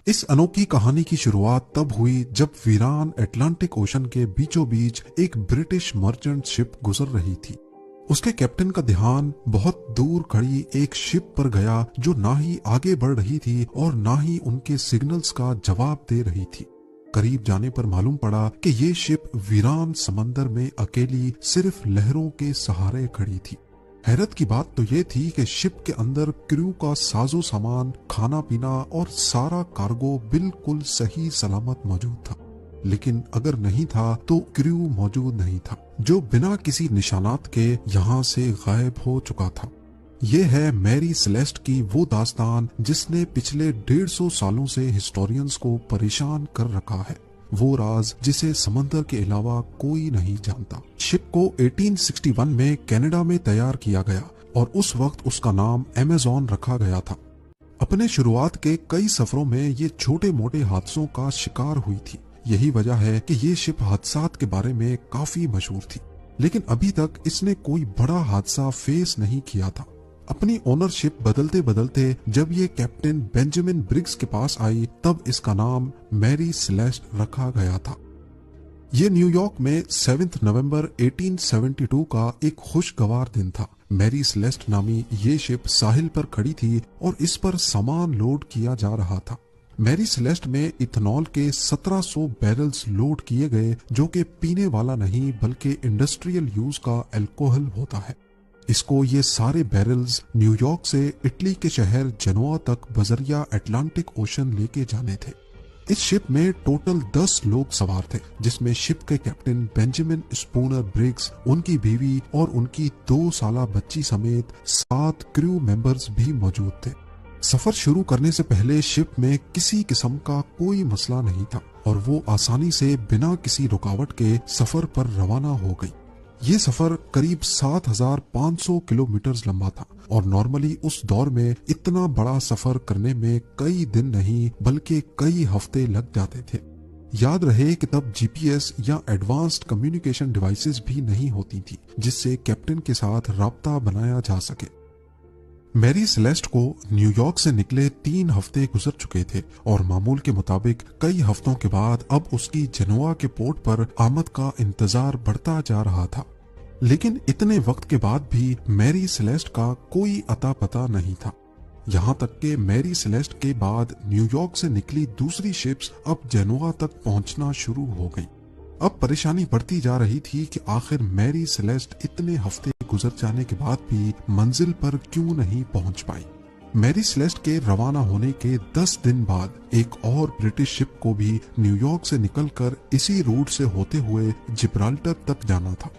इस अनोखी कहानी की शुरुआत तब हुई जब वीरान अटलांटिक ओशन के बीचों बीच एक ब्रिटिश मर्चेंट शिप गुजर रही थी। उसके कैप्टन का ध्यान बहुत दूर खड़ी एक शिप पर गया जो ना ही आगे बढ़ रही थी और ना ही उनके सिग्नल्स का जवाब दे रही थी। करीब जाने पर मालूम पड़ा कि ये शिप वीरान समंदर में अकेली सिर्फ लहरों के सहारे खड़ी थी। हैरत की बात तो ये थी कि शिप के अंदर क्रू का साजो सामान, खाना पीना और सारा कार्गो बिल्कुल सही सलामत मौजूद था। लेकिन अगर नहीं था तो क्रू मौजूद नहीं था, जो बिना किसी निशानात के यहाँ से गायब हो चुका था। ये है मैरी सेलेस्ट की वो दास्तान जिसने पिछले 150 सालों से हिस्टोरियंस को परेशान कर रखा है, वो राज जिसे समंदर के अलावा कोई नहीं जानता। शिप को 1861 में कनाडा में तैयार किया गया और उस वक्त उसका नाम अमेज़न रखा गया था। अपने शुरुआत के कई सफरों में ये छोटे मोटे हादसों का शिकार हुई थी। यही वजह है कि ये शिप हादसात के बारे में काफी मशहूर थी, लेकिन अभी तक इसने कोई बड़ा हादसा फेस नहीं किया था। अपनी ओनरशिप बदलते बदलते जब ये कैप्टन बेंजामिन ब्रिग्स के पास आई तब इसका नाम मैरी सेलेस्ट रखा गया था। ये न्यूयॉर्क में 7 नवंबर 1872 का एक खुशगवार दिन था। मैरी सेलेस्ट नामी ये शिप साहिल पर खड़ी थी और इस पर सामान लोड किया जा रहा था। मैरी सेलेस्ट में इथेनॉल के 1700 बैरल्स लोड किए गए, जो कि पीने वाला नहीं बल्कि इंडस्ट्रियल यूज का अल्कोहल होता है। इसको ये सारे बैरल्स न्यूयॉर्क से इटली के शहर जेनोआ तक बजरिया अटलांटिक ओशन लेके जाने थे। इस शिप में टोटल 10 लोग सवार थे, जिसमें शिप के कैप्टन बेंजामिन स्पूनर ब्रिग्स, उनकी बीवी और उनकी 2 साला बच्ची समेत 7 क्रू मेंबर्स भी मौजूद थे। सफर शुरू करने से पहले शिप में किसी किस्म का कोई मसला नहीं था और वो आसानी से बिना किसी रुकावट के सफर पर रवाना हो गई। ये सफर करीब 7500 किलोमीटर लंबा था और नॉर्मली उस दौर में इतना बड़ा सफर करने में कई दिन नहीं बल्कि कई हफ्ते लग जाते थे। याद रहे कि तब जीपीएस या एडवांस्ड कम्युनिकेशन डिवाइसेस भी नहीं होती थी जिससे कैप्टन के साथ राब्ता बनाया जा सके। मैरी सेलेस्ट को न्यूयॉर्क से निकले 3 हफ्ते गुजर चुके थे और मामूल के मुताबिक कई हफ्तों के बाद अब उसकी जेनोआ के पोर्ट पर आमद का इंतजार बढ़ता जा रहा था। लेकिन इतने वक्त के बाद भी मैरी सेलेस्ट का कोई अता पता नहीं था। यहाँ तक कि मैरी सेलेस्ट के बाद न्यूयॉर्क से निकली दूसरी शिप्स अब जेनोआ तक पहुंचना शुरू हो गई। अब परेशानी बढ़ती जा रही थी कि आखिर मैरी सेलेस्ट इतने हफ्ते गुजर जाने के बाद भी मंजिल पर क्यों नहीं पहुंच पाई। मैरी सेलेस्ट के रवाना होने के 10 दिन बाद एक और ब्रिटिश शिप को भी न्यूयॉर्क से निकलकर इसी रूट से होते हुए जिब्राल्टर तक जाना था।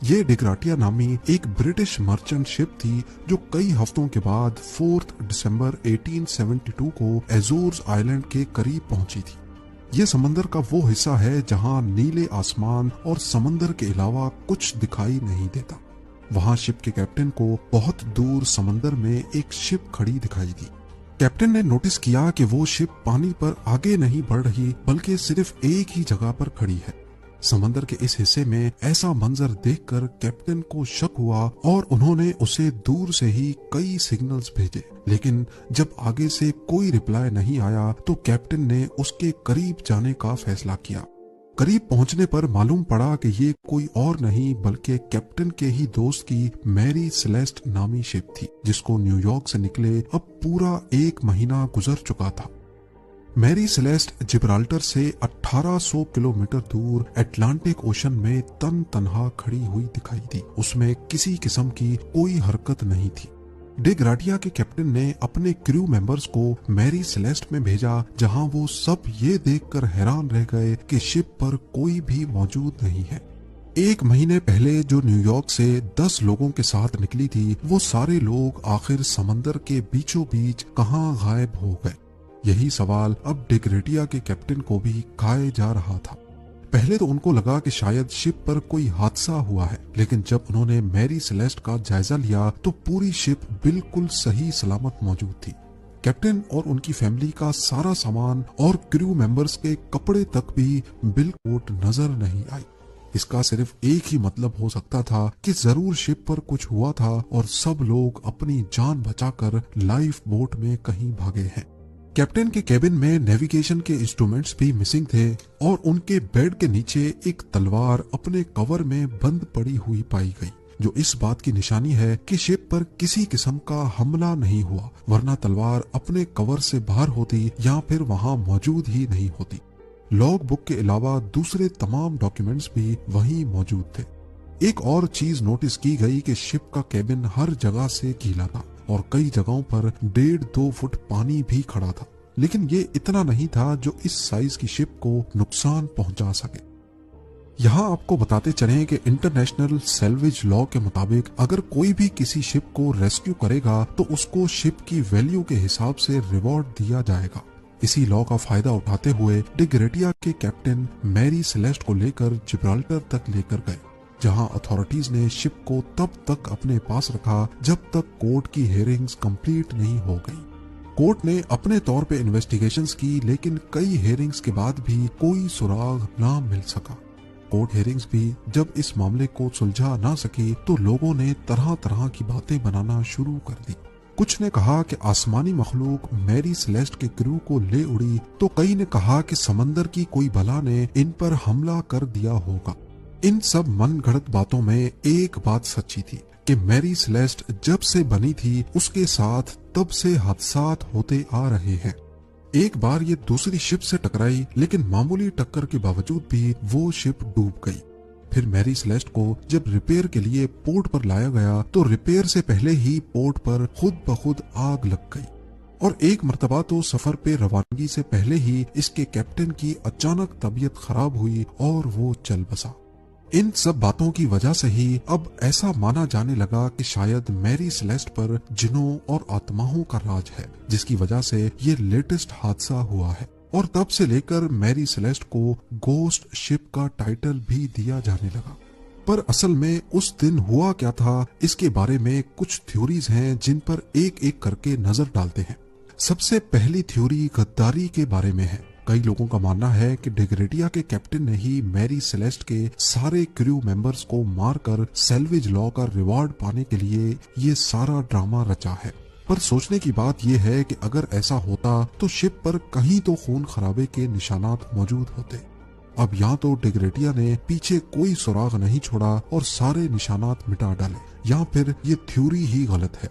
ये डिग्राटिया नामी एक ब्रिटिश मर्चेंट शिप थी जो कई हफ्तों के बाद 4 दिसंबर 1872 को एजोर्स आइलैंड के करीब पहुंची थी। ये समंदर का वो हिस्सा है जहां नीले आसमान और समंदर के अलावा कुछ दिखाई नहीं देता। वहां शिप के कैप्टन को बहुत दूर समंदर में एक शिप खड़ी दिखाई दी। कैप्टन ने नोटिस किया कि वो शिप पानी पर आगे नहीं बढ़ रही बल्कि सिर्फ एक ही जगह पर खड़ी है। समंदर के इस हिस्से में ऐसा मंजर देखकर कैप्टन को शक हुआ और उन्होंने उसे दूर से ही कई सिग्नल्स भेजे, लेकिन जब आगे से कोई रिप्लाई नहीं आया तो कैप्टन ने उसके करीब जाने का फैसला किया। करीब पहुंचने पर मालूम पड़ा कि ये कोई और नहीं बल्कि कैप्टन के ही दोस्त की मैरी सेलेस्ट नामी शिप थी, जिसको न्यूयॉर्क से निकले अब पूरा 1 महीना गुजर चुका था। मैरी सेलेस्ट जिब्राल्टर से 1800 किलोमीटर दूर अटलांटिक ओशन में तन तनहा खड़ी हुई दिखाई दी। उसमें किसी किस्म की कोई हरकत नहीं थी। डिग्राटिया के कैप्टन ने अपने क्रू मेंबर्स को मैरी सेलेस्ट में भेजा, जहां वो सब ये देखकर हैरान रह गए कि शिप पर कोई भी मौजूद नहीं है। 1 महीने पहले जो न्यूयॉर्क से 10 लोगों के साथ निकली थी, वो सारे लोग आखिर समंदर के बीचों बीच कहां गायब हो गए। यही सवाल अब डिग्राटिया के कैप्टन को भी खाए जा रहा था। पहले तो उनको लगा कि शायद शिप पर कोई हादसा हुआ है, लेकिन जब उन्होंने मैरी सेलेस्ट का जायजा लिया तो पूरी शिप बिल्कुल सही सलामत मौजूद थी। कैप्टन और उनकी फैमिली का सारा सामान और क्रू मेंबर्स के कपड़े तक भी बिल्कुल नजर नहीं आई। इसका सिर्फ एक ही मतलब हो सकता था कि जरूर शिप पर कुछ हुआ था और सब लोग अपनी जान बचाकर लाइफ बोट में कहीं भागे हैं। कैप्टन के केबिन में नेविगेशन के इंस्ट्रूमेंट्स भी मिसिंग थे और उनके बेड के नीचे एक तलवार अपने कवर में बंद पड़ी हुई पाई गई, जो इस बात की निशानी है कि शिप पर किसी किस्म का हमला नहीं हुआ, वरना तलवार अपने कवर से बाहर होती या फिर वहां मौजूद ही नहीं होती। लॉग बुक के अलावा दूसरे तमाम डॉक्यूमेंट्स भी वहीं मौजूद थे। एक और चीज नोटिस की गई कि शिप का केबिन हर जगह से गीला था और कई जगहों पर 1.5-2 फुट पानी भी खड़ा था, लेकिन ये इतना नहीं था जो इस साइज की शिप को नुकसान पहुंचा सके। यहाँ आपको बताते चलें कि इंटरनेशनल सैल्वेज लॉ के मुताबिक अगर कोई भी किसी शिप को रेस्क्यू करेगा तो उसको शिप की वैल्यू के हिसाब से रिवॉर्ड दिया जाएगा। इसी लॉ का फायदा उठाते हुए डिग्रेटिया के कैप्टन मैरी सेलेस्ट को लेकर जिब्राल्टर तक लेकर गए, जहां अथॉरिटीज ने शिप को तब तक अपने पास रखा जब तक कोर्ट की हियरिंग्स कंप्लीट नहीं हो गई। कोर्ट ने अपने तौर पे इन्वेस्टिगेशंस की, लेकिन कई हियरिंग्स के बाद भी कोई सुराग ना मिल सका। कोर्ट हियरिंग्स भी जब इस मामले को सुलझा ना सकी तो लोगों ने तरह तरह की बातें बनाना शुरू कर दी। कुछ ने कहा कि आसमानी मखलूक मैरी सेलेस्ट के क्रू को ले उड़ी, तो कई ने कहा कि समंदर की कोई बला ने इन पर हमला कर दिया होगा। इन सब मनगढ़ंत बातों में एक बात सच्ची थी कि मैरी सेलेस्ट जब से बनी थी उसके साथ तब से हादसात होते आ रहे हैं। एक बार ये दूसरी शिप से टकराई, लेकिन मामूली टक्कर के बावजूद भी वो शिप डूब गई। फिर मैरी सेलेस्ट को जब रिपेयर के लिए पोर्ट पर लाया गया तो रिपेयर से पहले ही पोर्ट पर खुद ब खुद आग लग गई, और एक मर्तबा तो सफर पे रवानगी से पहले ही इसके कैप्टन की अचानक तबीयत खराब हुई और वो चल बसा। इन सब बातों की वजह से ही अब ऐसा माना जाने लगा कि शायद मैरी सेलेस्ट पर जिनों और आत्माओं का राज है, जिसकी वजह से ये लेटेस्ट हादसा हुआ है। और तब से लेकर मैरी सेलेस्ट को गोस्ट शिप का टाइटल भी दिया जाने लगा। पर असल में उस दिन हुआ क्या था, इसके बारे में कुछ थ्योरीज हैं जिन पर एक एक करके नजर डालते हैं। सबसे पहली थ्योरी गद्दारी के बारे में है। कई लोगों का मानना है कि डिग्रेटिया के कैप्टन ने ही मैरी सेलेस्ट के सारे क्रू मेंबर्स को मारकर सैल्वेज लॉ का रिवॉर्ड पाने के लिए ये सारा ड्रामा रचा है। पर सोचने की बात यह है कि अगर ऐसा होता तो शिप पर कहीं तो खून खराबे के निशानात मौजूद होते। अब या तो डिग्रेटिया ने पीछे कोई सुराग नहीं छोड़ा और सारे निशानात मिटा डाले, या फिर ये थ्योरी ही गलत है।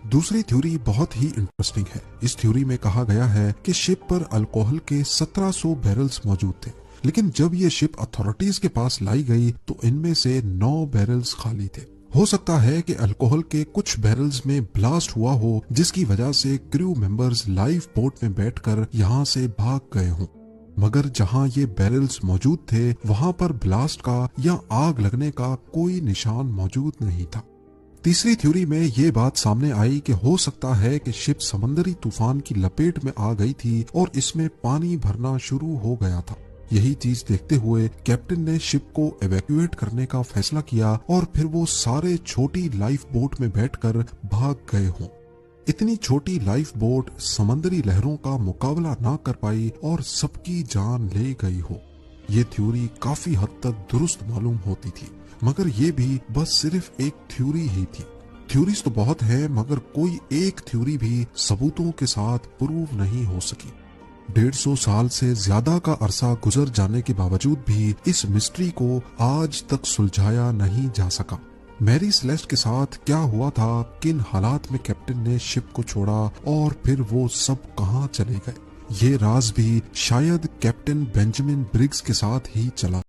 दूसरी थ्योरी बहुत ही इंटरेस्टिंग है। इस थ्योरी में कहा गया है कि शिप पर अल्कोहल के 1700 बैरल्स मौजूद थे, लेकिन जब ये शिप अथॉरिटीज के पास लाई गई तो इनमें से 9 बैरल्स खाली थे। हो सकता है कि अल्कोहल के कुछ बैरल्स में ब्लास्ट हुआ हो, जिसकी वजह से क्रू मेंबर्स लाइफ बोट में बैठकर यहाँ से भाग गए हों। मगर जहाँ ये बैरल्स मौजूद थे वहाँ पर ब्लास्ट का या आग लगने का कोई निशान मौजूद नहीं था। तीसरी थ्योरी में ये बात सामने आई कि हो सकता है कि शिप समंदरी तूफान की लपेट में आ गई थी और इसमें पानी भरना शुरू हो गया था। यही चीज देखते हुए कैप्टन ने शिप को एवैक्यूएट करने का फैसला किया और फिर वो सारे छोटी लाइफ बोट में बैठकर भाग गए हों। इतनी छोटी लाइफ बोट समंदरी लहरों का मुकाबला ना कर पाई और सबकी जान ले गई हो। ये थ्योरी काफी हद तक दुरुस्त मालूम होती थी, मगर ये भी बस सिर्फ एक थ्योरी ही थी। थ्योरीज तो बहुत है, मगर कोई एक थ्योरी भी सबूतों के साथ प्रूव नहीं हो सकी। 150 साल से ज्यादा का अरसा गुजर जाने के बावजूद भी इस मिस्ट्री को आज तक सुलझाया नहीं जा सका। मैरी सेलेस्ट के साथ क्या हुआ था, किन हालात में कैप्टन ने शिप को छोड़ा और फिर वो सब कहाँ चले गए, ये राज भी शायद कैप्टन बेंजामिन ब्रिग्स के साथ ही चला।